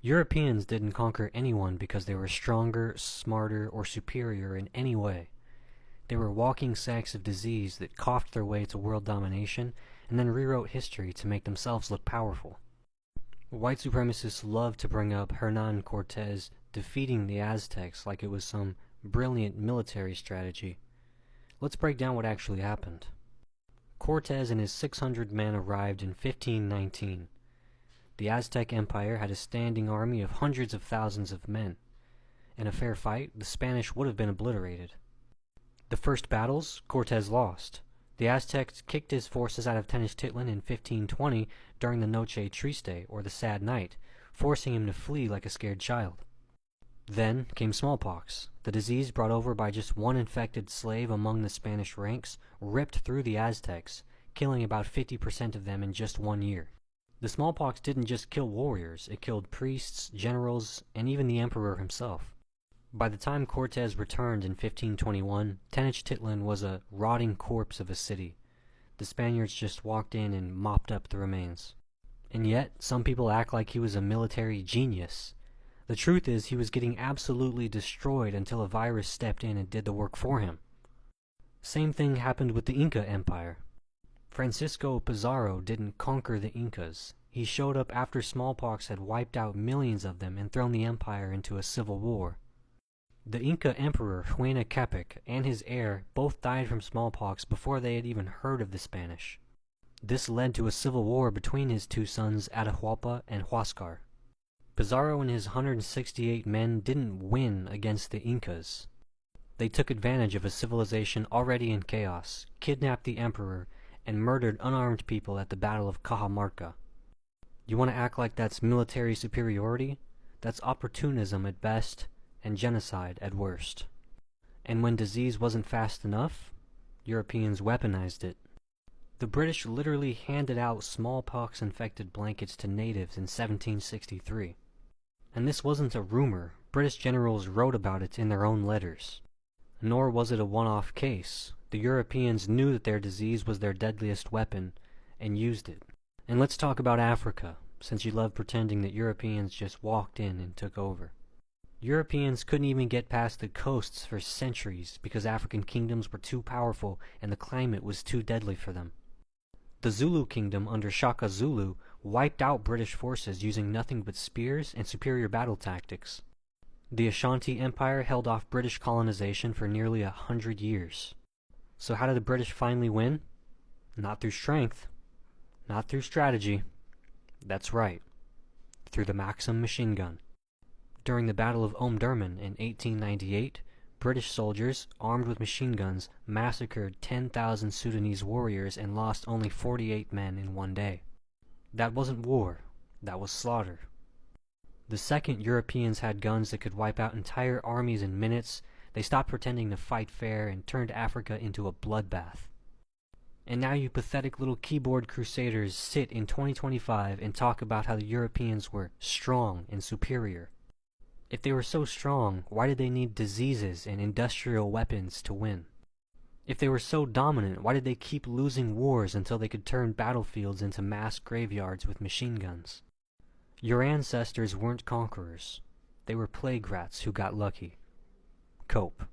Europeans didn't conquer anyone because they were stronger, smarter, or superior in any way. They were walking sacks of disease that coughed their way to world domination and then rewrote history to make themselves look powerful. White supremacists love to bring up Hernan Cortés defeating the Aztecs like it was some brilliant military strategy. Let's break down what actually happened. Cortés and his 600 men arrived in 1519. The Aztec Empire had a standing army of hundreds of thousands of men. In a fair fight, the Spanish would have been obliterated. The first battles, Cortés lost. The Aztecs kicked his forces out of Tenochtitlan in 1520 during the Noche Triste, or the Sad Night, forcing him to flee like a scared child. Then came smallpox. The disease brought over by just one infected slave among the Spanish ranks ripped through the Aztecs, killing about 50% of them in just 1 year. The smallpox didn't just kill warriors, it killed priests, generals, and even the emperor himself. By the time Cortés returned in 1521, Tenochtitlan was a rotting corpse of a city. The Spaniards just walked in and mopped up the remains. And yet, some people act like he was a military genius. The truth is, he was getting absolutely destroyed until a virus stepped in and did the work for him. Same thing happened with the Inca Empire. Francisco Pizarro didn't conquer the Incas. He showed up after smallpox had wiped out millions of them and thrown the empire into a civil war. The Inca Emperor Huayna Capac and his heir both died from smallpox before they had even heard of the Spanish. This led to a civil war between his two sons Atahualpa and Huáscar. Pizarro and his 168 men didn't win against the Incas. They took advantage of a civilization already in chaos, kidnapped the emperor, and murdered unarmed people at the Battle of Cajamarca. You want to act like that's military superiority? That's opportunism at best and genocide at worst. And when disease wasn't fast enough, Europeans weaponized it. The British literally handed out smallpox-infected blankets to natives in 1763. And this wasn't a rumor. British generals wrote about it in their own letters. Nor was it a one-off case. The Europeans knew that their disease was their deadliest weapon, and used it. And let's talk about Africa, since you love pretending that Europeans just walked in and took over. Europeans couldn't even get past the coasts for centuries because African kingdoms were too powerful and the climate was too deadly for them. The Zulu kingdom under Shaka Zulu wiped out British forces using nothing but spears and superior battle tactics. The Ashanti Empire held off British colonization for nearly 100 years. So how did the British finally win? Not through strength, not through strategy. That's right, through the Maxim machine gun. During the Battle of Omdurman in 1898, British soldiers, armed with machine guns, massacred 10,000 Sudanese warriors and lost only 48 men in 1 day. That wasn't war, that was slaughter. The second Europeans had guns that could wipe out entire armies in minutes, they stopped pretending to fight fair and turned Africa into a bloodbath. And now you pathetic little keyboard crusaders sit in 2025 and talk about how the Europeans were strong and superior. If they were so strong, why did they need diseases and industrial weapons to win? If they were so dominant, why did they keep losing wars until they could turn battlefields into mass graveyards with machine guns? Your ancestors weren't conquerors. They were plague rats who got lucky. Cope.